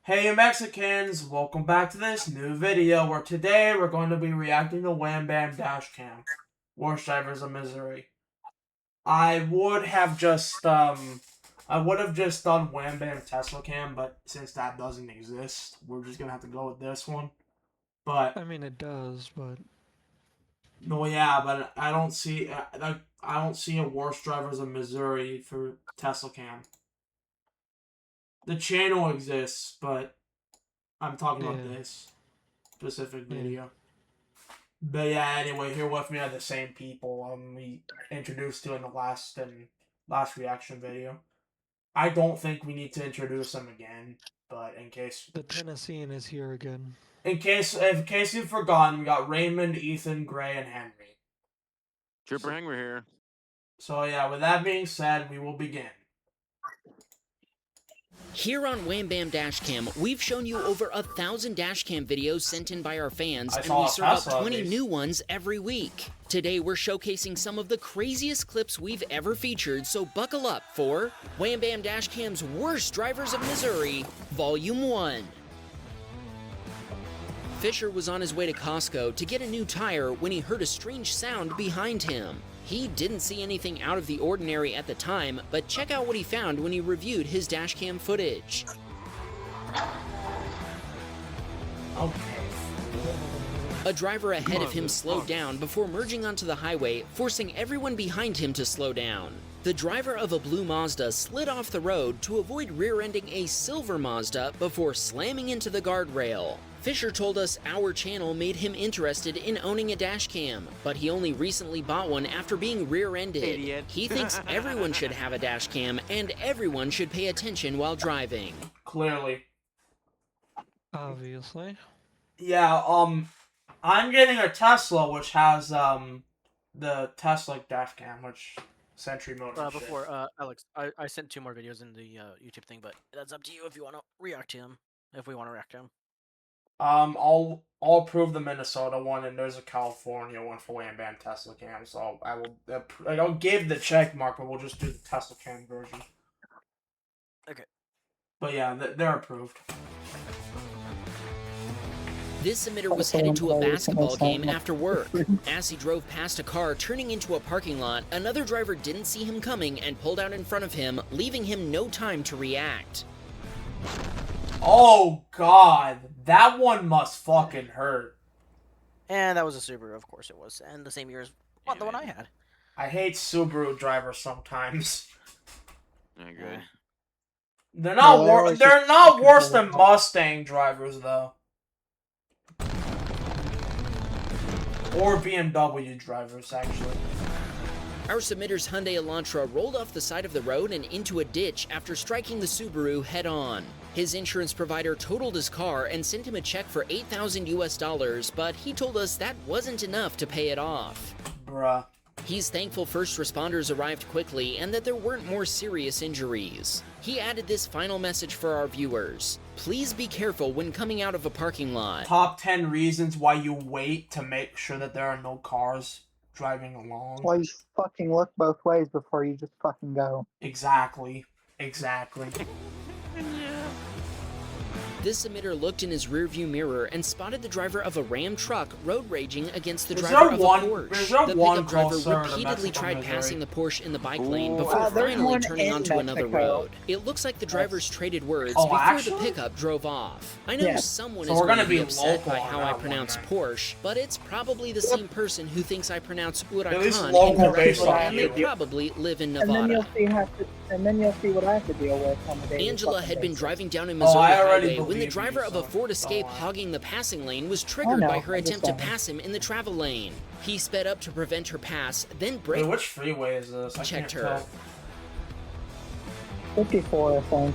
Hey Mexicans, welcome back to this new video where today we're going to be reacting to Wham Bam Dashcam, Worst Drivers of Misery. I would have just done Wham Bam Tesla Cam, but since that doesn't exist, we're just gonna have to go with this one. But I mean, it does, but no, yeah, but I don't see a Worst Drivers of Missouri for Tesla Cam. The channel exists, but I'm talking about yeah, this specific yeah. video. But yeah, anyway, here with me are the same people we introduced to in the last reaction video. I don't think we need to introduce them again, but The Tennessean is here again. in case you've forgotten, we got Raymond, Ethan, Gray, and Henry. Trooper So, Henry here. so yeah, with that being said, we will begin. Here on Wham Bam Dashcam, we've shown you over 1,000 dashcam videos sent in by our fans, and we serve up 20 new ones every week. Today, we're showcasing some of the craziest clips we've ever featured, so buckle up for Wham Bam Dashcam's Worst Drivers of Missouri, Volume 1. Fisher was on his way to Costco to get a new tire when he heard a strange sound behind him. He didn't see anything out of the ordinary at the time, but check out what he found when he reviewed his dashcam footage. Okay. A driver ahead of him slowed down before merging onto the highway, forcing everyone behind him to slow down. The driver of a blue Mazda slid off the road to avoid rear-ending a silver Mazda before slamming into the guardrail. Fisher told us our channel made him interested in owning a dashcam, but he only recently bought one after being rear-ended. Idiot. He thinks everyone should have a dashcam and everyone should pay attention while driving. Clearly. Obviously. Yeah, I'm getting a Tesla which has the Tesla dash cam, which Sentry Mode. Alex, I sent 2 more videos in the YouTube thing, but that's up to you if you want to react to him. If we want to react to him. I'll approve the Minnesota one, and there's a California one for Wham Bam Tesla Cam. So I'll give the check mark, but we'll just do the Tesla Cam version. Okay. But yeah, they're approved. This emitter was headed to a basketball game after work. As he drove past a car turning into a parking lot, another driver didn't see him coming and pulled out in front of him, leaving him no time to react. Oh god, that one must fucking hurt. And that was a Subaru, of course it was, and the same year as the one I had. I hate Subaru drivers sometimes. Yeah, good. They're not worse than Mustang drivers though. Or BMW drivers, actually. Our submitter's Hyundai Elantra rolled off the side of the road and into a ditch after striking the Subaru head-on. His insurance provider totaled his car and sent him a check for $8,000 US, but he told us that wasn't enough to pay it off. Bruh. He's thankful first responders arrived quickly and that there weren't more serious injuries. He added this final message for our viewers. Please be careful when coming out of a parking lot. Top 10 reasons why you wait to make sure that there are no cars driving along. Why you fucking look both ways before you just fucking go. Exactly. This emitter looked in his rearview mirror and spotted the driver of a Ram truck road raging against the driver of a Porsche. The pickup driver repeatedly tried passing the Porsche in the bike lane before finally turning onto another road. It looks like the drivers traded words before the pickup drove off. I know someone is going to be upset by how I pronounce Porsche, but it's probably the same person who thinks I pronounce Huracan incorrectly, and they probably live in Nevada. And then you'll see what I have to deal with on the day. Angela had been driving down a Missouri highway when the driver of a Ford Escape hogging the passing lane was triggered by her attempt to pass him in the travel lane. He sped up to prevent her pass, then braked. Wait, which freeway is this? I checked can't her. Tell. 54, I think.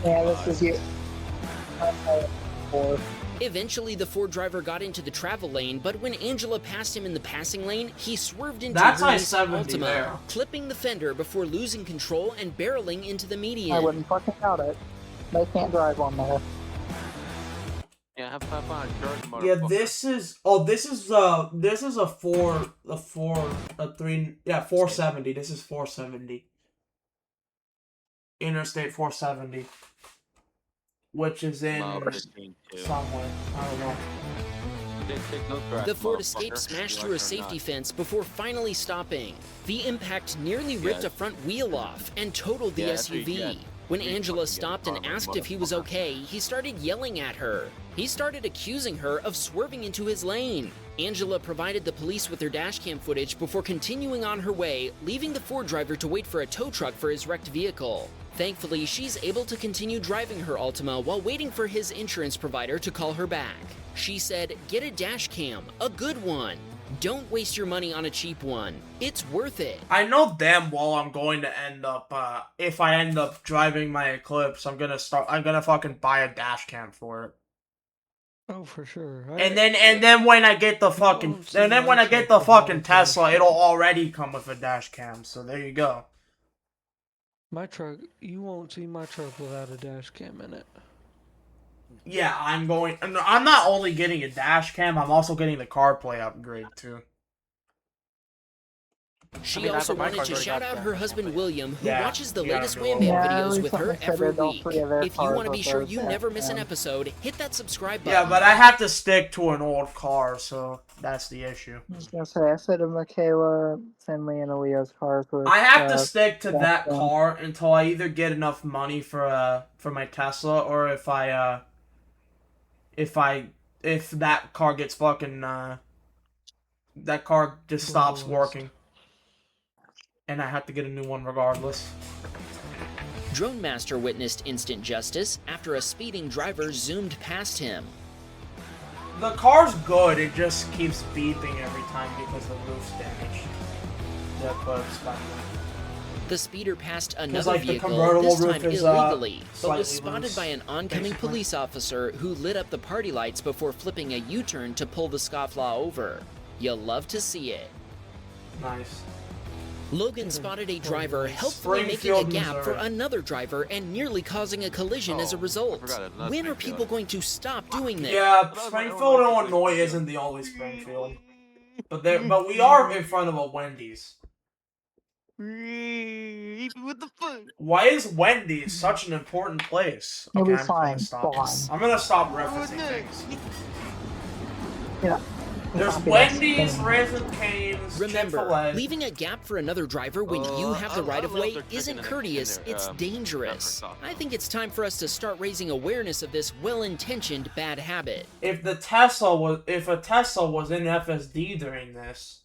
Yeah, this is you. 4. Eventually, the Ford driver got into the travel lane, but when Angela passed him in the passing lane, he swerved into That's her I-70 Altima, there. clipping the fender before losing control and barreling into the median. I wouldn't fucking doubt it. They can't drive on there. Yeah, have fun. Yeah, this is a 470. This is 470. Interstate 470. which is in Mile 15 too. somewhere. I don't know. Take those tracks, Oh, The Ford motherfucker. Escape smashed You through a like it or safety not. fence before finally stopping. The impact nearly ripped Yeah. a front wheel off and totaled the Yeah, that's what you SUV. get. When You Angela fucking get stopped and karma, asked if he was motherfucker. okay, he started yelling at her. He started accusing her of swerving into his lane. Angela provided the police with her dashcam footage before continuing on her way, leaving the Ford driver to wait for a tow truck for his wrecked vehicle. Thankfully, she's able to continue driving her Altima while waiting for his insurance provider to call her back. She said, "Get a dash cam, a good one. Don't waste your money on a cheap one. It's worth it." I know damn well I'm going to end up, if I end up driving my Eclipse, I'm gonna fucking buy a dash cam for it. Oh, for sure. And then when I get the fucking, won't see and then when my I get truck the without fucking a dash Tesla, cam. it'll already come with a dash cam, so there you go. My truck, you won't see my truck without a dash cam in it. Yeah, I'm not only getting a dash cam, I'm also getting the CarPlay upgrade too. She I mean, also that's what my wanted car's to already shout got out that. her husband William, who Yeah, watches the you gotta latest do Wham it. Bam Yeah, videos we with her said every that all week. three of their If you cars want to were be sure both you dash never miss an cam. episode, hit that subscribe button. Yeah, but I have to stick to an old car, so that's the issue. I was gonna say, I said to Michaela, Finley, and Aaliyah's cars were. I have to stick to dash that cam. car until I either get enough money for my Tesla, or if that car gets fucking that car just stops Vandalized. working, and I have to get a new one regardless. Drone Master witnessed instant justice after a speeding driver zoomed past him. The car's good, it just keeps beeping every time because the roof's damaged. The Eclipse, by the way. The speeder passed another like, the vehicle, convertible this roof time is, illegally, but slightly was spotted loose, by an oncoming basically. police officer who lit up the party lights before flipping a U-turn to pull the scofflaw over. You'll love to see it. Nice. Logan spotted a driver helpfully making a Springfield, gap for Missouri. another driver and nearly causing a collision as a Oh, I result. forgot it's not When are Springfield. people going to stop doing this? Yeah, Springfield, Illinois isn't the only Springfield. But we are in front of a Wendy's. What the fuck? Why is Wendy's such an important place? You'll be I'm gonna fine, stop. fine. I'm gonna stop Oh, referencing no. things. Yeah. There's Copy Wendy's, that. Raising Cane's, Remember, Chick-fil-A. leaving a gap for another driver when you have the I right of love way their chicken isn't and courteous, their, it's dangerous. pepper sauce. I think it's time for us to start raising awareness of this well-intentioned bad habit. If a Tesla was in FSD during this,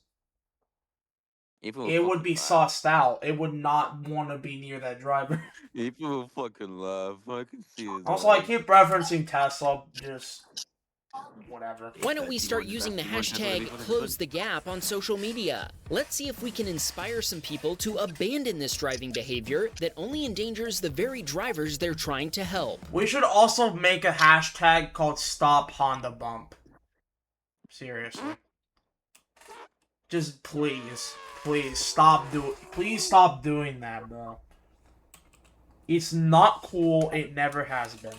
People it would fucking be laugh. sussed out. It would not want to be near that driver. People will fucking laugh. I can see it. Also, I keep referencing Tesla, just whatever. Why don't we start using the hashtag #CloseTheGap on social media? Let's see if we can inspire some people to abandon this driving behavior that only endangers the very drivers they're trying to help. We should also make a hashtag called Stop Honda Bump. Seriously. Just please stop doing that, bro. It's not cool. It never has been.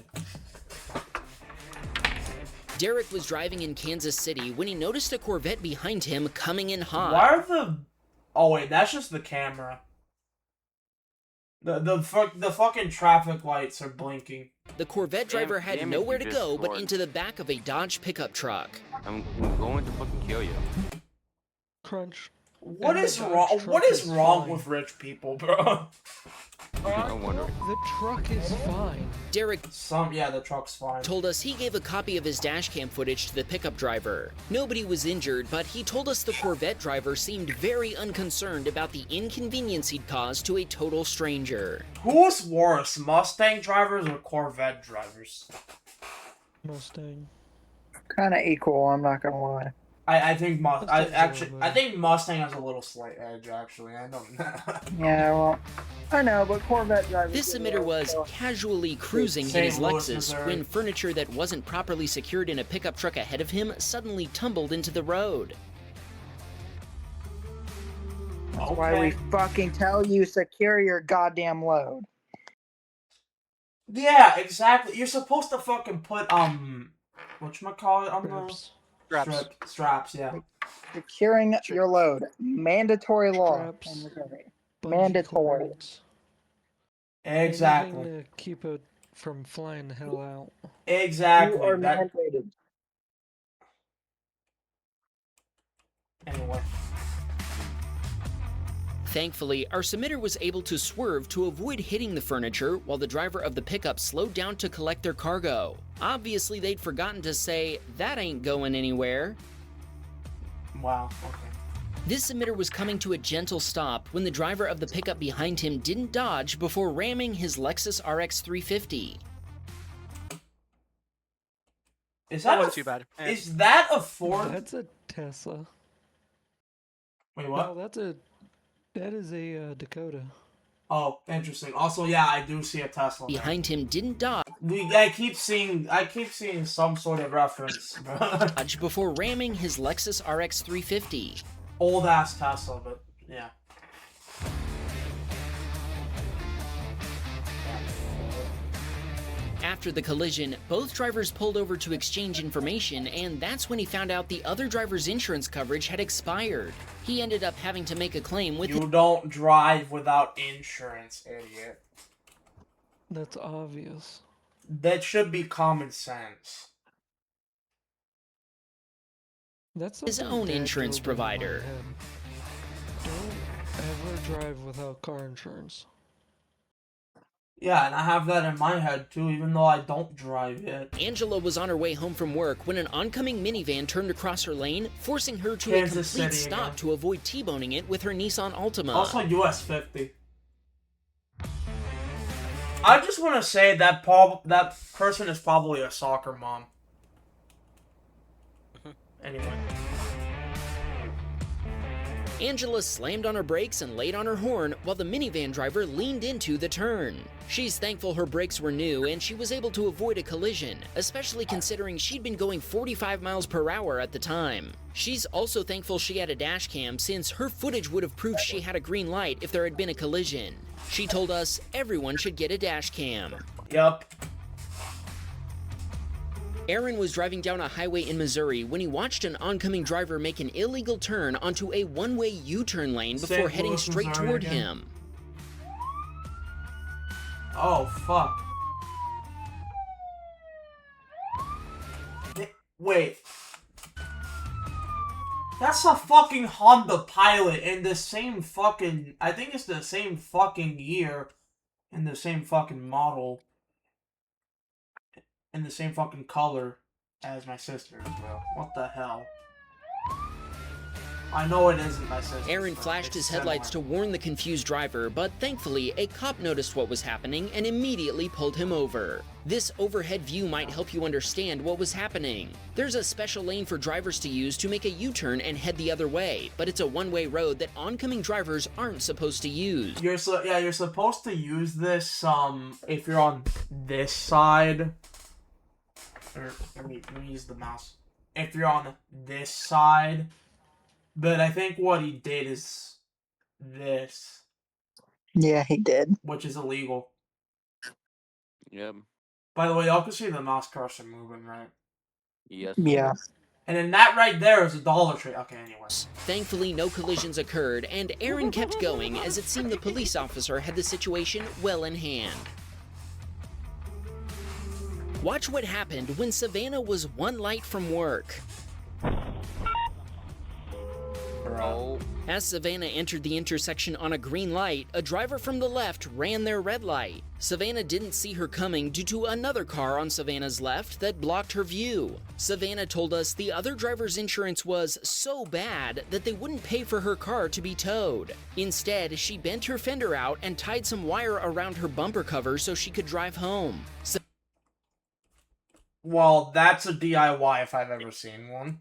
Derek was driving in Kansas City when he noticed a Corvette behind him coming in hot. Why are the... Oh, wait, that's just the camera. The fucking traffic lights are blinking. The Corvette driver had damn it, nowhere you to just go but scored. into the back of a Dodge pickup truck. I'm going to fucking kill you. Crunch. What And is the Dodge wrong? truck What is is wrong fine. with rich people, bro? I'm wondering. The truck is fine. Derek The truck's fine. told us he gave a copy of his dashcam footage to the pickup driver. Nobody was injured, but he told us the Corvette driver seemed very unconcerned about the inconvenience he'd caused to a total stranger. Who's worse, Mustang drivers or Corvette drivers? Mustang. Kind of equal, I'm not gonna lie. I think Mustang's I think Mustang has a little slight edge. Actually, I don't know. Yeah, well, I know, but Corvette drivers. This do emitter that, was so- casually cruising in St. his Louis, Lexus Missouri. when furniture that wasn't properly secured in a pickup truck ahead of him suddenly tumbled into the road. That's why we fucking tell you secure your goddamn load. Yeah, exactly. You're supposed to fucking put whatchamacallit on Straps. the straps. Yeah. Securing your load. Mandatory law. Straps. in Missouri. Bungee Mandatory. cords. Exactly. Anything to keep a from flying the hell out. Exactly. You are That mandated. anyway. Thankfully, our submitter was able to swerve to avoid hitting the furniture while the driver of the pickup slowed down to collect their cargo. Obviously, they'd forgotten to say, "That ain't going anywhere." Wow. Okay. This submitter was coming to a gentle stop when the driver of the pickup behind him didn't dodge before ramming his Lexus RX 350. Is That that wasn't a, too bad. Is that a Ford? That's a Tesla. Wait, what? No, that is a Dakota. Oh, interesting. Also, yeah, I do see a Tesla. there. Behind him didn't dodge I keep seeing some sort of reference, bro. before ramming his Lexus RX 350. Old ass Tesla, but yeah. After the collision, both drivers pulled over to exchange information, and that's when he found out the other driver's insurance coverage had expired. He ended up having to make a claim with You don't drive without insurance, idiot. That's obvious. That should be common sense. That's his something own Dad insurance drilled into my provider. head. Don't ever drive without car insurance. Yeah, and I have that in my head too, even though I don't drive it. Angela was on her way home from work when an oncoming minivan turned across her lane, forcing her to Kansas a complete City stop again. to avoid T-boning it with her Nissan Altima. Also, US 50. I just want to say that that person is probably a soccer mom. Anyway. Angela slammed on her brakes and laid on her horn while the minivan driver leaned into the turn. She's thankful her brakes were new and she was able to avoid a collision, especially considering she'd been going 45 miles per hour at the time. She's also thankful she had a dash cam since her footage would have proved she had a green light if there had been a collision. She told us everyone should get a dash cam. Yup. Aaron was driving down a highway in Missouri when he watched an oncoming driver make an illegal turn onto a one-way U-turn lane before St. heading Louis, straight Missouri toward again. him. Oh, fuck. Wait. That's a fucking Honda Pilot in the same fucking... I think it's the same fucking year and the same fucking model. In the same fucking color as my sister's, bro. What the hell? I know it isn't my sister's. Aaron but flashed it's his headlights to similar. warn the confused driver, but thankfully, a cop noticed what was happening and immediately pulled him over. This overhead view might help you understand what was happening. There's a special lane for drivers to use to make a U-turn and head the other way, but it's a one-way road that oncoming drivers aren't supposed to use. You're supposed to use this if you're on this side. Or let me use the mouse. If you're on this side. But I think what he did is this, Yeah, he did. which is illegal. Yep. By the way, y'all can see the mouse cursor moving, right? Yes. Yeah. And then that right there is a Dollar Tree. Okay, anyways. Thankfully, no collisions occurred, and Aaron kept going as it seemed the police officer had the situation well in hand. Watch what happened when Savannah was one light from work. Oh. As Savannah entered the intersection on a green light, a driver from the left ran their red light. Savannah didn't see her coming due to another car on Savannah's left that blocked her view. Savannah told us the other driver's insurance was so bad that they wouldn't pay for her car to be towed. Instead, she bent her fender out and tied some wire around her bumper cover so she could drive home. Well, that's a DIY if I've ever seen one.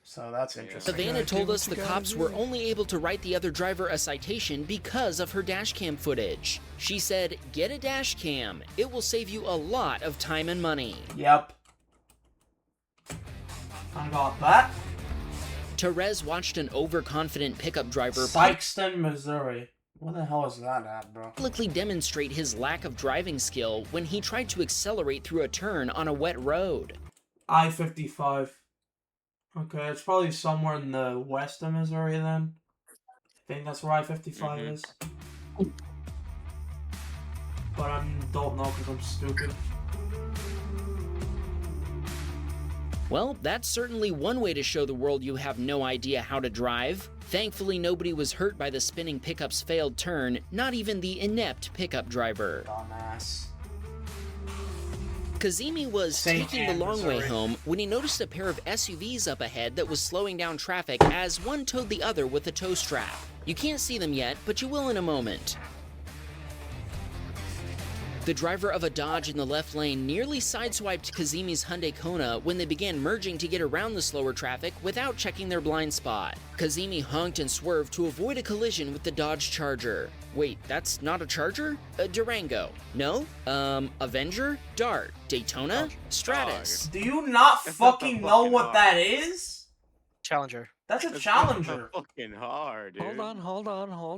So that's interesting. Savannah told us the cops were only able to write the other driver a citation because of her dashcam footage. She said, "Get a dashcam. It will save you a lot of time and money." Yep. I got that. Therese watched an overconfident pickup driver Sykeston, Missouri. Where the hell is that at, bro? publicly demonstrate his lack of driving skill when he tried to accelerate through a turn on a wet road. I-55. Okay, it's probably somewhere in the west of Missouri then. I think that's where I-55 is. but I don't know because I'm stupid. Well, that's certainly one way to show the world you have no idea how to drive. Thankfully, nobody was hurt by the spinning pickup's failed turn, not even the inept pickup driver. Dumbass. Kazemi was St. taking the Anne, long way Missouri. home when he noticed a pair of SUVs up ahead that was slowing down traffic as one towed the other with a tow strap. You can't see them yet, but you will in a moment. The driver of a Dodge in the left lane nearly sideswiped Kazemi's Hyundai Kona when they began merging to get around the slower traffic without checking their blind spot. Kazemi honked and swerved to avoid a collision with the Dodge Charger. Wait, that's not a Charger? A Durango. No? Avenger? Dart. Daytona? Stratus. Do you not That's not fucking the know fucking what hard. that is? Challenger. That's a That's Challenger. fucking hard, dude. Hold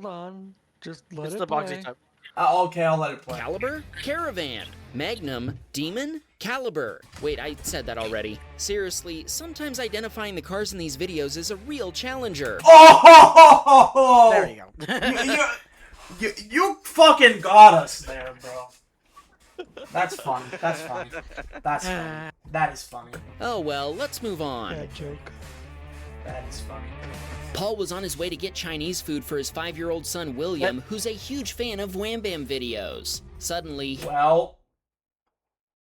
on. Just let It's it the boxy play. type. Okay, I'll let it play. Caliber? Caravan. Magnum. Demon? Caliber. Wait, I said that already. Seriously, sometimes identifying the cars in these videos is a real challenger. Oh! There you go. You fucking got us there, bro. That's funny. That's funny. That's funny. That is funny. Oh well, let's move on. Bad joke. That is funny. Paul was on his way to get Chinese food for his 5-year-old son William, who's a huge fan of Wham Bam videos. Suddenly, Well,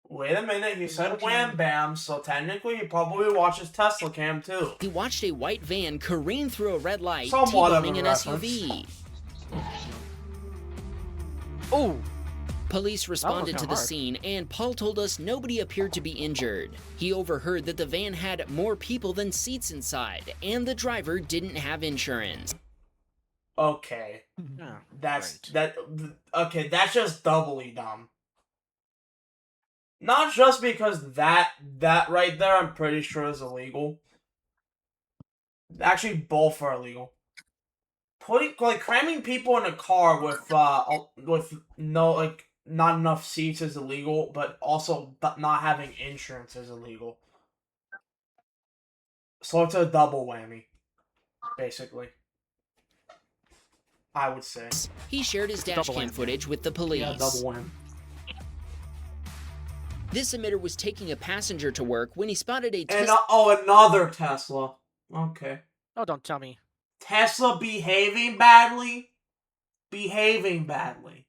wait a minute. He said Wham Bam, so technically he probably watches Tesla Cam too. he watched a white van careen through a red light, Somewhat of a T-boning an reference. SUV. Oh, Police responded kinda to the hard. scene, and Paul told us nobody appeared to be injured. He overheard that the van had more people than seats inside, and the driver didn't have insurance. Okay, yeah. that's Right. Okay, that's just doubly dumb. Not just because that right there, I'm pretty sure is illegal. Actually, both are illegal. Cramming people in a car with no not enough seats is illegal, but also not having insurance is illegal. So it's a double whammy, basically. I would say. He shared his Double dashcam whammy. footage with the police. Yeah, double whammy. This emitter was taking a passenger to work when he spotted a And Tesla. another Tesla. Okay. Oh, don't tell me. Tesla behaving badly. Behaving badly.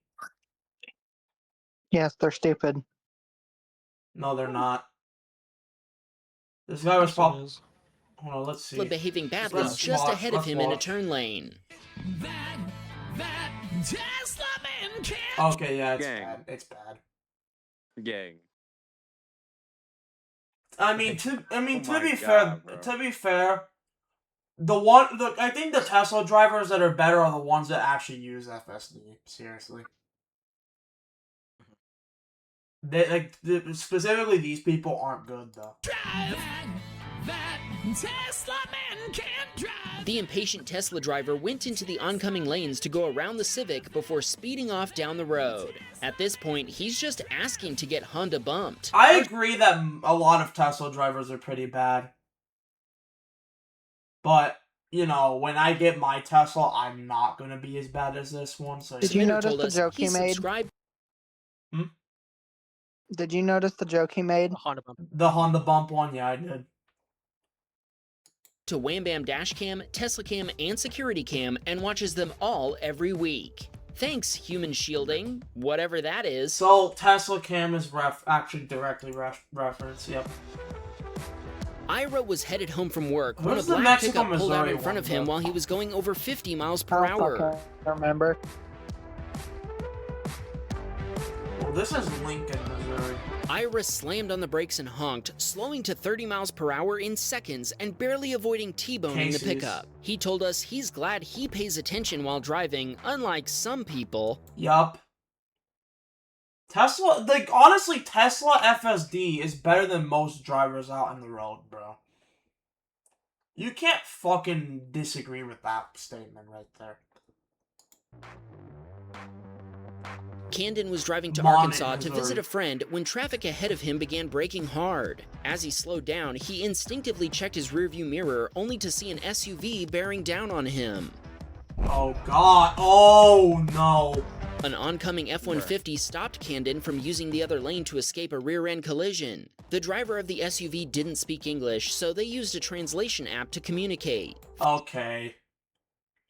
Yes, they're stupid. No, they're not. This guy was probably. Is. Hold on, let's see. behaving badly Let's just watch, ahead of let's him in a watch. turn lane. Okay, yeah, it's Gang. bad. It's bad. Gang. I mean, to Oh be my fair, God, bro. I think the Tesla drivers that are better are the ones that actually use FSD. Seriously. Specifically, these people aren't good though. The impatient Tesla driver went into the oncoming lanes to go around the Civic before speeding off down the road. At this point, he's just asking to get Honda bumped. I agree that a lot of Tesla drivers are pretty bad. But, you know, when I get my Tesla, I'm not going to be as bad as this one. So Did you Smitter notice told the us joke he made? subscribed Did you notice the joke he made? A Honda bump. the Honda bump one, yeah, I did. to Wham Bam Dashcam, Tesla Cam, and Security Cam and watches them all every week. Thanks, human shielding, whatever that is. So, Tesla Cam is actually directly referenced, yep. Ira was headed home from work when a Where's the black Mexico, pickup pulled out Missouri in front one, of him bro? while he was going over 50 miles I per don't hour. fucking remember. Well, this is Lincoln, Missouri. Ira slammed on the brakes and honked, slowing to 30 miles per hour in seconds and barely avoiding T-boning the Casey's. pickup. He told us he's glad he pays attention while driving, unlike some people. Yup. Tesla, honestly, Tesla FSD is better than most drivers out on the road, bro. You can't fucking disagree with that statement right there. Camden was driving to Morning, Arkansas to Missouri. visit a friend when traffic ahead of him began braking hard. As he slowed down, he instinctively checked his rearview mirror only to see an SUV bearing down on him. Oh god, oh no. An oncoming F-150 stopped Candon from using the other lane to escape a rear-end collision. The driver of the SUV didn't speak English, so they used a translation app to communicate. Okay.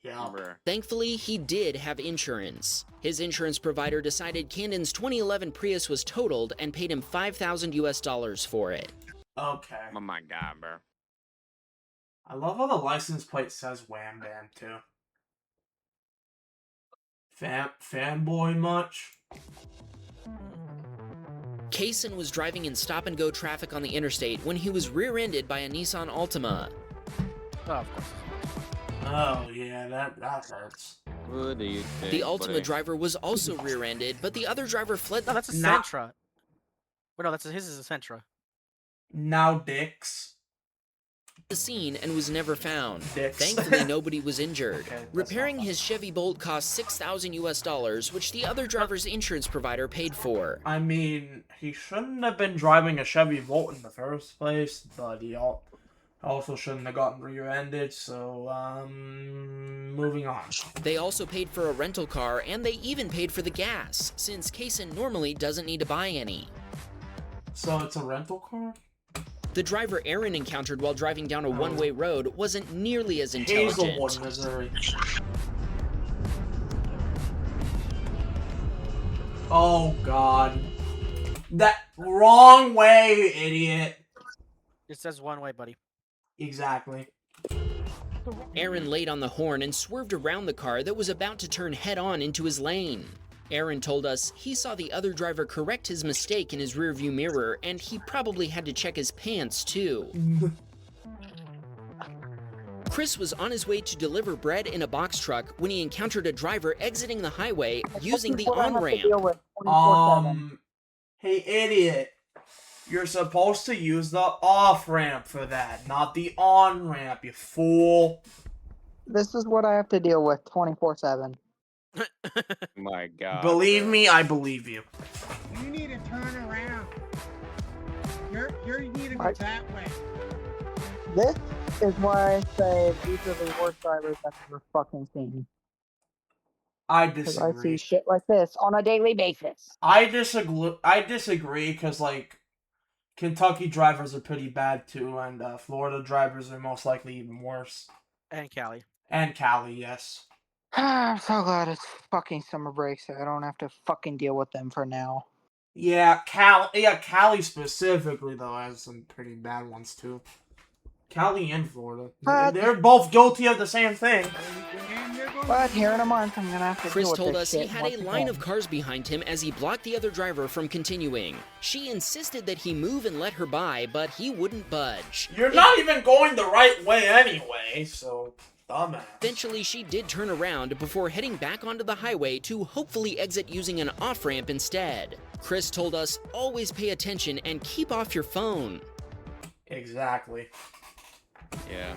Yeah. Bruh. Thankfully, he did have insurance. His insurance provider decided Candon's 2011 Prius was totaled and paid him $5,000 US for it. Okay. Oh my god, bro. I love how the license plate says Wham Bam too. Fanboy much? Kaysen was driving in stop-and-go traffic on the interstate when he was rear-ended by a Nissan Altima. Oh, of course. Oh yeah, that hurts. What do you think? The Altima buddy? driver was also rear-ended, but the other driver fled No, that's a Nah. Sentra. Wait, no, his is a Sentra. Now dicks. the scene and was never found. Dicks. Thankfully, nobody was injured. Okay, that's Repairing not his Chevy Bolt cost $6,000 US, which the other driver's insurance provider paid for. I mean, he shouldn't have been driving a Chevy Volt in the first place, but he also shouldn't have gotten rear-ended, so, moving on. They also paid for a rental car, and they even paid for the gas, since Kaysen normally doesn't need to buy any. So it's a rental car? The driver Aaron encountered while driving down a one-way road wasn't nearly as intelligent. Hazelwood, Missouri. Oh, God. That wrong way, idiot. It says one way, buddy. Exactly. Aaron laid on the horn and swerved around the car that was about to turn head-on into his lane. Aaron told us he saw the other driver correct his mistake in his rearview mirror, and he probably had to check his pants, too. Chris was on his way to deliver bread in a box truck when he encountered a driver exiting the highway using the on-ramp. Hey, idiot. You're supposed to use the off-ramp for that, not the on-ramp, you fool. This is what I have to deal with 24/7. My God. Believe bro. me, I believe you. You need to turn around. You need to go Right. that way. This is why I say these are the worst drivers I've ever fucking seen. I Because I see disagree. shit like this on a daily basis. I disagree because, like, Kentucky drivers are pretty bad too, and Florida drivers are most likely even worse. And Cali. And Cali, yes. I'm so glad it's fucking summer break so I don't have to fucking deal with them for now. Yeah, Cali specifically, though, has some pretty bad ones too. Cali and Florida. But- They're both guilty of the same thing. And you're going But here in a month, I'm gonna have to Chris deal with told this us he shit had once a line of again. cars behind him as he blocked the other driver from continuing. She insisted that he move and let her by, but he wouldn't budge. You're not even going the right way anyway, so dumbass. Eventually, she did turn around before heading back onto the highway to hopefully exit using an off-ramp instead. Chris told us, always pay attention and keep off your phone. Exactly. Yeah.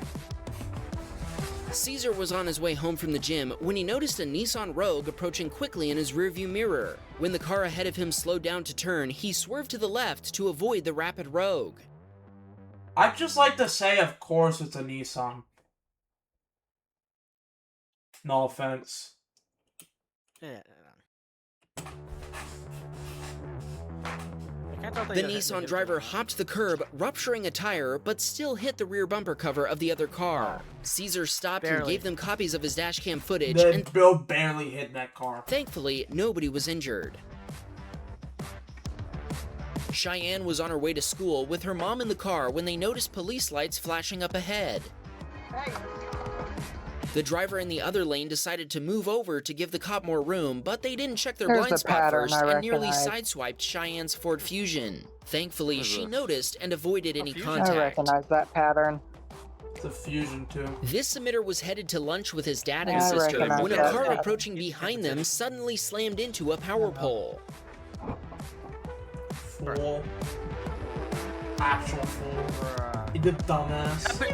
Caesar was on his way home from the gym when he noticed a Nissan Rogue approaching quickly in his rearview mirror. When the car ahead of him slowed down to turn, he swerved to the left to avoid the rapid Rogue. I'd just like to say, of course, it's a Nissan. No offense. Yeah. I can't tell if The they hit Nissan him. driver hopped the curb, rupturing a tire, but still hit the rear bumper cover of the other car. Caesar stopped and Barely. gave them copies of his dashcam footage, They and both barely hit that car. thankfully, nobody was injured. Cheyenne was on her way to school with her mom in the car when they noticed police lights flashing up ahead. The driver in the other lane decided to move over to give the cop more room, but they didn't check their Here's blind the spot pattern first I and nearly recognize. sideswiped Cheyenne's Ford Fusion. Thankfully, What's she this? noticed and avoided any Fusion? I contact. recognize that pattern. It's a Fusion, too. This submitter was headed to lunch with his dad and I sister recognize when a that car pattern. approaching behind them suddenly slammed into a power pole. Fool. Actual fool. Bruh. The dumbass. So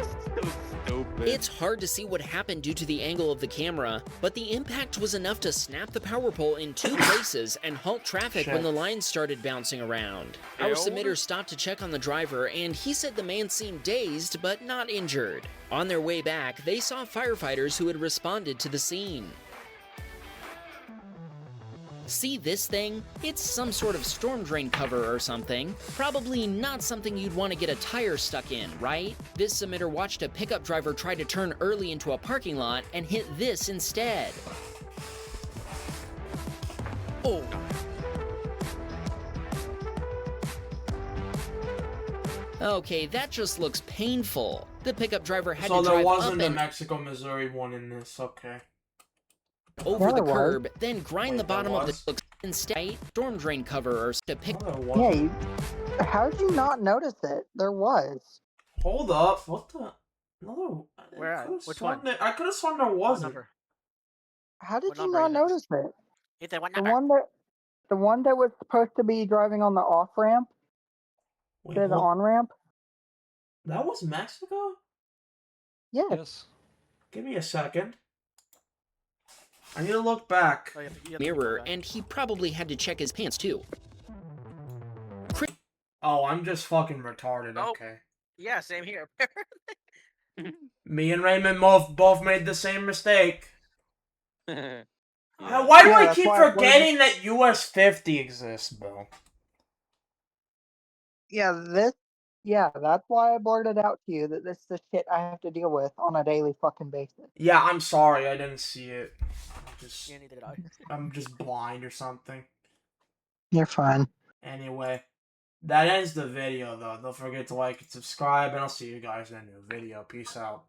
stupid. It's hard to see what happened due to the angle of the camera, but the impact was enough to snap the power pole in two places and halt traffic when Shit. the lines started bouncing around. Our Failed? submitter stopped to check on the driver, and he said the man seemed dazed but not injured. On their way back, they saw firefighters who had responded to the scene. See this thing? It's some sort of storm drain cover or something. Probably not something you'd want to get a tire stuck in, right? This submitter watched a pickup driver try to turn early into a parking lot and hit this instead. Oh. Okay, that just looks painful. The pickup driver had So to there drive wasn't up the and Mexico, Missouri one in this. Okay. over Yeah, the there was. curb, then grind Wait, the bottom there of the was? truck instead. Storm drain cover or to pick. No, there Yeah, wasn't. how did you not notice it? There was. Hold up. What the? Another. Where at? Which one? I could have sworn there What wasn't. number? How did What you number not is it? notice it? Ethan, what The number? one that was supposed to be driving on the off ramp Wait, to the what? on ramp. That was Mexico? Yeah. Yes. Give me a second. I need to look back. Oh, you have to keep Mirror, going back. and he probably had to check his pants too. Oh, I'm just fucking retarded. Oh. Okay. Yeah, same here. Me and Raymond both made the same mistake. Yeah. Why do Yeah, I that's keep why I forgetting that US 50 exists, Bill? Yeah, that's why I blurted out to you that this is the shit I have to deal with on a daily fucking basis. Yeah, I'm sorry, I didn't see it. Yeah, neither did I. I'm just blind or something. You're fine. Anyway, that ends the video though. Don't forget to like and subscribe, and I'll see you guys in a new video. Peace out.